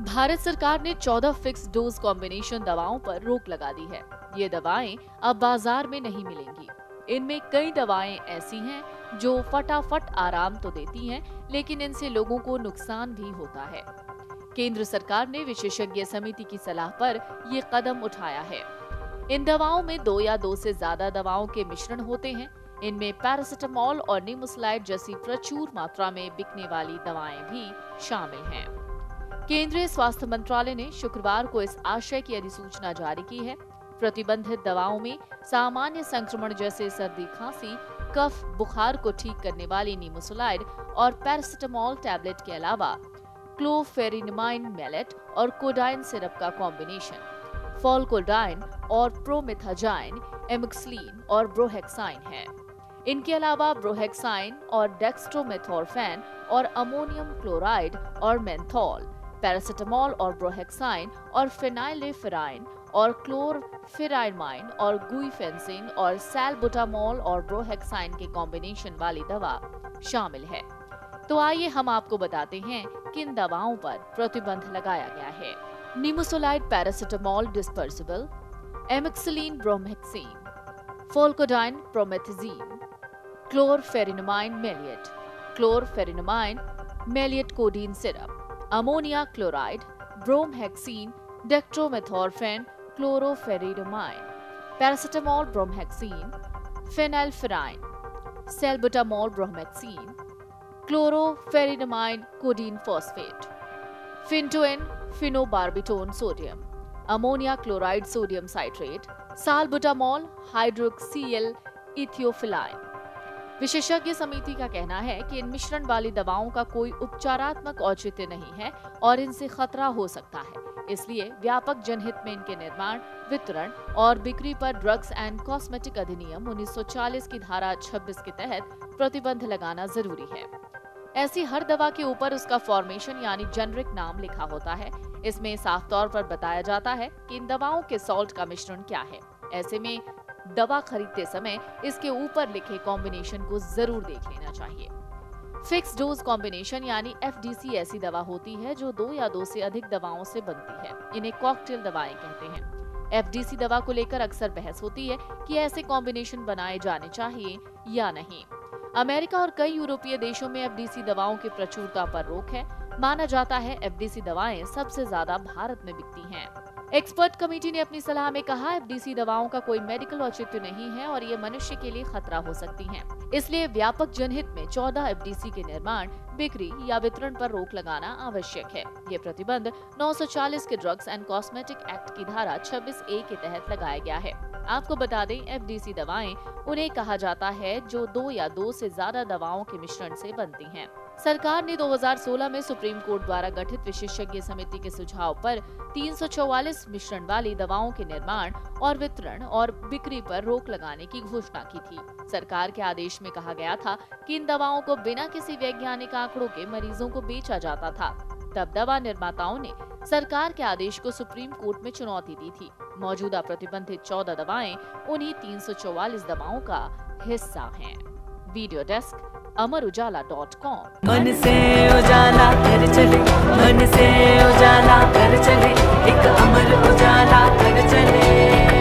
भारत सरकार ने 14 fix dose combination दवाओं पर रोक लगा दी है। ये दवाएं अब बाजार में नहीं मिलेंगी। इनमें कई दवाएं ऐसी हैं जो फटाफट आराम तो देती हैं, लेकिन इनसे लोगों को नुकसान भी होता है। केंद्र सरकार ने विशेषज्ञ समिति की सलाह पर ये कदम उठाया है। इन दवाओं में 2 या 2 से ज्यादा दवाओं के मिश्रण होते हैं। इनमें पैरासिटामोल और निमोसलाइड जैसी प्रचुर मात्रा में बिकने वाली दवाएं भी शामिल हैं। केंद्रीय स्वास्थ्य मंत्रालय ने शुक्रवार को इस आशय की अधिसूचना जारी की है। प्रतिबंधित दवाओं में सामान्य संक्रमण जैसे सर्दी, खांसी, कफ, बुखार को ठीक करने वाली निमोसलाइड और पैरासिटामोल टैबलेट के अलावा क्लोफेरिनमाइन मैलेट और कोडाइन सिरप का कॉम्बिनेशन, फॉलकोडाइन और प्रोमेथाजाइन, एमिक्सिलिन और ब्रोहेक्साइन है। इनके अलावा ब्रोहेक्साइन और डेक्स्ट्रोमेथोर्फेन और अमोनियम क्लोराइड और मेंथोल, पैरासिटामोल और ब्रोहेक्साइन और फेनाइलेफेराइन और क्लोरफेराइमाइन और गुइफेंसिन और सैलबुटामोल और ब्रोहेक्साइन के कॉम्बिनेशन वाली दवा शामिल है। तो आइए हम आपको बताते हैं किन दवाओं पर प्रतिबंध लगाया गया है। Nimesulide paracetamol dispersible, amoxicillin bromhexine, pholcodine promethazine, chlorpheniramine maleate, chlorpheniramine maleate codeine syrup, ammonia chloride, bromhexine, dextromethorphan, chlorpheniramine, paracetamol bromhexine, phenylephrine, salbutamol bromhexine, chlorpheniramine codeine phosphate, phenytoin phenobarbitone sodium, ammonia chloride sodium citrate, salbutamol hydroxyethyl theophylline. विशेषज्ञ समिति का कहना है कि इन मिश्रण वाली दवाओं का कोई उपचारात्मक औचित्य नहीं है और इनसे खतरा हो सकता है। इसलिए व्यापक जनहित में इनके निर्माण, वितरण और बिक्री पर ड्रग्स एंड कॉस्मेटिक अधिनियम 1940 की धारा 26 के तहत प्रतिबंध लगाना जरूरी है। ऐसी हर दवा के ऊपर उसका फॉर्मेशन यानी जेनरिक नाम लिखा होता है। इसमें साफ तौर पर बताया जाता है कि इन दवाओं के सॉल्ट का मिश्रण क्या है। ऐसे में दवा खरीदते समय इसके ऊपर लिखे कॉम्बिनेशन को जरूर देख लेना चाहिए। फिक्स डोज कॉम्बिनेशन यानी एफडीसी ऐसी दवा होती है जो 2 या 2 से अधिक दवाओं से बनती है। इन्हें कॉकटेल दवाएं कहते हैं। एफडीसी दवा को लेकर अक्सर बहस होती है कि ऐसे कॉम्बिनेशन बनाए जाने चाहिए या नहीं। अमेरिका और कई यूरोपीय देशों में एफडीसी दवाओं की प्रचुरता पर रोक है। माना जाता है एफडीसी दवाएं सबसे ज्यादा भारत में बिकती हैं। एक्सपर्ट कमेटी ने अपनी सलाह में कहा, एफडीसी दवाओं का कोई मेडिकल औचित्य नहीं है और ये मनुष्य के लिए खतरा हो सकती हैं। इसलिए व्यापक जनहित में 14 एफडीसी के निर्माण, बिक्री या वितरण पर रोक लगाना आवश्यक है। ये प्रतिबंध 940 के ड्रग्स एंड कॉस्मेटिक एक्ट की धारा 26A के तहत लगाया गया है। आपको बता दें, एफडीसी दवाएं उन्हें कहा जाता है जो 2 या 2 से ज्यादा दवाओं के मिश्रण से बनती हैं। सरकार ने 2016 में सुप्रीम कोर्ट द्वारा गठित विशेषज्ञ समिति के सुझाव पर 344 मिश्रण वाली दवाओं के निर्माण और वितरण और बिक्री पर रोक लगाने की घोषणा की थी। सरकार के आदेश में कहा गया था कि इन दवाओं को बिना किसी वैज्ञानिक आंकड़ों के मरीजों को बेचा जाता था। तब दवा निर्माताओं ने सरकार के आदेश को सुप्रीम कोर्ट में चुनौती दी थी। मौजूदा प्रतिबंधित 14 दवाएं उन्हीं 344 दवाओं का हिस्सा हैं। वीडियो डेस्क अमरउजाला.com। मन से उजाला कर चले, मन से उजाला कर चले, एक अमर उजाला कर चले।